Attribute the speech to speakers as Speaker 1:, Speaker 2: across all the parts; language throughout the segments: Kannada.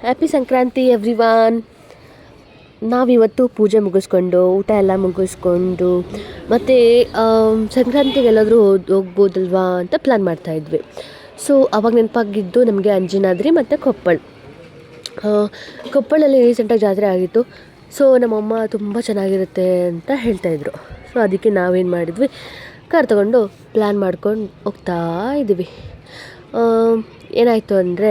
Speaker 1: Happy Sankranti everyone. ನಾವಿವತ್ತು ಪೂಜೆ ಮುಗಿಸ್ಕೊಂಡು ಊಟ ಎಲ್ಲ ಮುಗಿಸ್ಕೊಂಡು ಮತ್ತು ಸಂಕ್ರಾಂತಿಗೆ ಎಲ್ಲಾದರೂ ಹೋಗ್ಬೋದಲ್ವಾ ಅಂತ ಪ್ಲ್ಯಾನ್ ಮಾಡ್ತಾಯಿದ್ವಿ. ಸೊ ಅವಾಗ ನೆನಪಾಗಿದ್ದು ನಮಗೆ ಅಂಜನಾದ್ರಿ ಮತ್ತು ಕೊಪ್ಪಳಲ್ಲಿ ರೀಸೆಂಟಾಗಿ ಜಾತ್ರೆ ಆಗಿತ್ತು. ಸೊ ನಮ್ಮಮ್ಮ ತುಂಬ ಚೆನ್ನಾಗಿರುತ್ತೆ ಅಂತ ಹೇಳ್ತಾಯಿದ್ರು. ಸೊ ಅದಕ್ಕೆ ನಾವೇನು ಮಾಡಿದ್ವಿ, ಕಾರ್ ತೊಗೊಂಡು ಪ್ಲ್ಯಾನ್ ಮಾಡ್ಕೊಂಡು ಹೋಗ್ತಾ ಇದ್ದೀವಿ. ಏನಾಯಿತು ಅಂದರೆ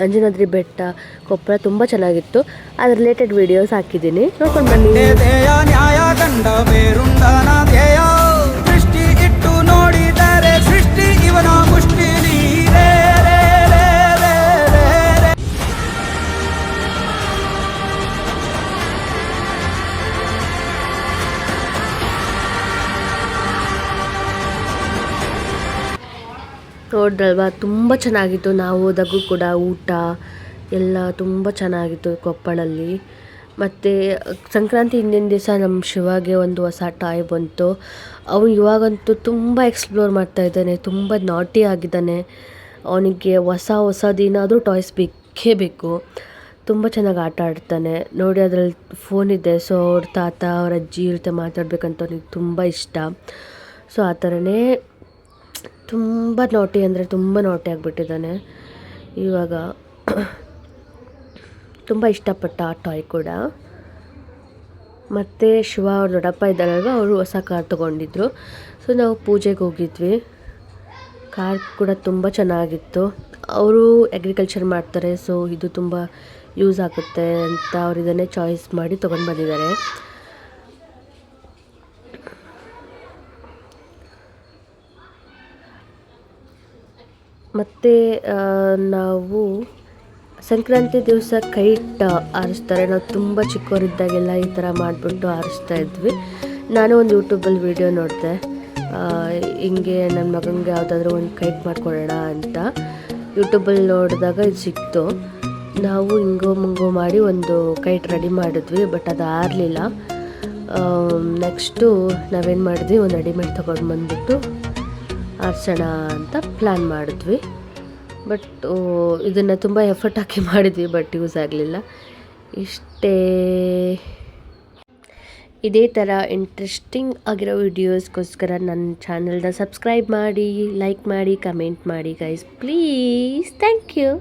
Speaker 1: ಅಂಜನಾದ್ರಿ ಬೆಟ್ಟ ಕೊಪ್ಪಳ ತುಂಬ ಚೆನ್ನಾಗಿತ್ತು. ಅದ್ರ ರಿಲೇಟೆಡ್ ವೀಡಿಯೋಸ್ ಹಾಕಿದ್ದೀನಿ, ನೋಡ್ಕೊಂಡು ಬನ್ನಿ.
Speaker 2: ನ್ಯಾಯ ಕಂಡ ಬೇರುಂಡನ ಧ್ಯೇಯ ದೃಷ್ಟಿ ಇಟ್ಟು ನೋಡಿದರೆ ಸೃಷ್ಟಿ ಇವನ ಮುಷ್ಟಿ ನೀರೇ.
Speaker 1: ನೋಡಿದ್ರಲ್ವಾ, ತುಂಬ ಚೆನ್ನಾಗಿತ್ತು. ನಾವು ಹೋದಾಗೂ ಕೂಡ ಊಟ ಎಲ್ಲ ತುಂಬ ಚೆನ್ನಾಗಿತ್ತು ಕೊಪ್ಪಳಲ್ಲಿ. ಮತ್ತು ಸಂಕ್ರಾಂತಿ ಹಿಂದಿನ ದಿವಸ ನಮ್ಮ ಶಿವಾಗೆ ಒಂದು ಹೊಸ ಟಾಯ್ ಬಂತು. ಅವನು ಇವಾಗಂತೂ ತುಂಬ ಎಕ್ಸ್ಪ್ಲೋರ್ ಮಾಡ್ತಾಯಿದ್ದಾನೆ, ತುಂಬ ನಾಟಿ ಆಗಿದ್ದಾನೆ. ಅವನಿಗೆ ಹೊಸದೇನಾದರೂ ಟಾಯ್ಸ್ ಬೇಕೇ ಬೇಕು. ತುಂಬ ಚೆನ್ನಾಗಿ ಆಟ ಆಡ್ತಾನೆ ನೋಡಿ. ಅದರಲ್ಲಿ ಫೋನ್ ಇದೆ. ಸೊ ಅವ್ರ ತಾತ ಅವ್ರ ಅಜ್ಜಿ ಜೊತೆ ಮಾತಾಡ್ಬೇಕಂತ ಅವನಿಗೆ ತುಂಬ ಇಷ್ಟ. ಸೊ ಆ ಥರನೇ ತುಂಬ ನಾಟಿ ಅಂದರೆ ತುಂಬ ನಾಟಿ ಆಗಿಬಿಟ್ಟಿದ್ದಾನೆ ಇವಾಗ. ತುಂಬ ಇಷ್ಟಪಟ್ಟ ಆ ಟಾಯ್ ಕೂಡ. ಮತ್ತು ಶಿವ ಅವ್ರ ದೊಡ್ಡಪ್ಪ ಇದ್ದಾರಲ್ವ, ಅವರು ಹೊಸ ಕಾರ್ ತೊಗೊಂಡಿದ್ರು. ಸೊ ನಾವು ಪೂಜೆಗೆ ಹೋಗಿದ್ವಿ. ಕಾರ್ ಕೂಡ ತುಂಬ ಚೆನ್ನಾಗಿತ್ತು. ಅವರು ಅಗ್ರಿಕಲ್ಚರ್ ಮಾಡ್ತಾರೆ, ಸೊ ಇದು ತುಂಬ ಯೂಸ್ ಆಗುತ್ತೆ ಅಂತ ಅವ್ರು ಇದನ್ನೇ ಚಾಯ್ಸ್ ಮಾಡಿ ತೊಗೊಂಡು ಬಂದಿದ್ದಾರೆ. ಮತ್ತು ನಾವು ಸಂಕ್ರಾಂತಿ ದಿವಸ ಕೈಟ್ ಹಾರಿಸ್ತಾರೆ. ನಾವು ತುಂಬ ಚಿಕ್ಕವರಿದ್ದಾಗೆಲ್ಲ ಈ ಥರ ಮಾಡಿಬಿಟ್ಟು ಹಾರಿಸ್ತಾ ಇದ್ವಿ. ನಾನು ಒಂದು ಯೂಟ್ಯೂಬಲ್ಲಿ ವೀಡಿಯೋ ನೋಡಿದೆ, ಹಿಂಗೆ ನನ್ನ ಮಗನಿಗೆ ಯಾವುದಾದ್ರೂ ಒಂದು ಕೈಟ್ ಮಾಡಿಕೊಡೋಣ ಅಂತ. ಯೂಟ್ಯೂಬಲ್ಲಿ ನೋಡಿದಾಗ ಇದು ಸಿಕ್ತು. ನಾವು ಹಿಂಗೋ ಮುಂಗೋ ಮಾಡಿ ಒಂದು ಕೈಟ್ ರೆಡಿ ಮಾಡಿದ್ವಿ, ಬಟ್ ಅದು ಹಾರಲಿಲ್ಲ. ನೆಕ್ಸ್ಟು ನಾವೇನು ಮಾಡಿದ್ವಿ, ಒಂದು ರೆಡಿಮೇಡ್ ತೊಗೊಂಡು ಬಂದುಬಿಟ್ಟು ಹಾರಿಸೋಣ ಅಂತ ಪ್ಲ್ಯಾನ್ ಮಾಡಿದ್ವಿ. ಬಟ್ ಇದನ್ನು ತುಂಬ ಎಫರ್ಟ್ ಹಾಕಿ ಮಾಡಿದ್ವಿ, ಬಟ್ ಯೂಸ್ ಆಗಲಿಲ್ಲ. ಇಷ್ಟೇ. ಇದೇ ಥರ ಇಂಟ್ರೆಸ್ಟಿಂಗ್ ಆಗಿರೋ ವೀಡಿಯೋಸ್ಗೋಸ್ಕರ ನನ್ನ ಚಾನಲ್ನ ಸಬ್ಸ್ಕ್ರೈಬ್ ಮಾಡಿ, ಲೈಕ್ ಮಾಡಿ, ಕಮೆಂಟ್ ಮಾಡಿ ಗೈಸ್ ಪ್ಲೀಸ್. Thank you.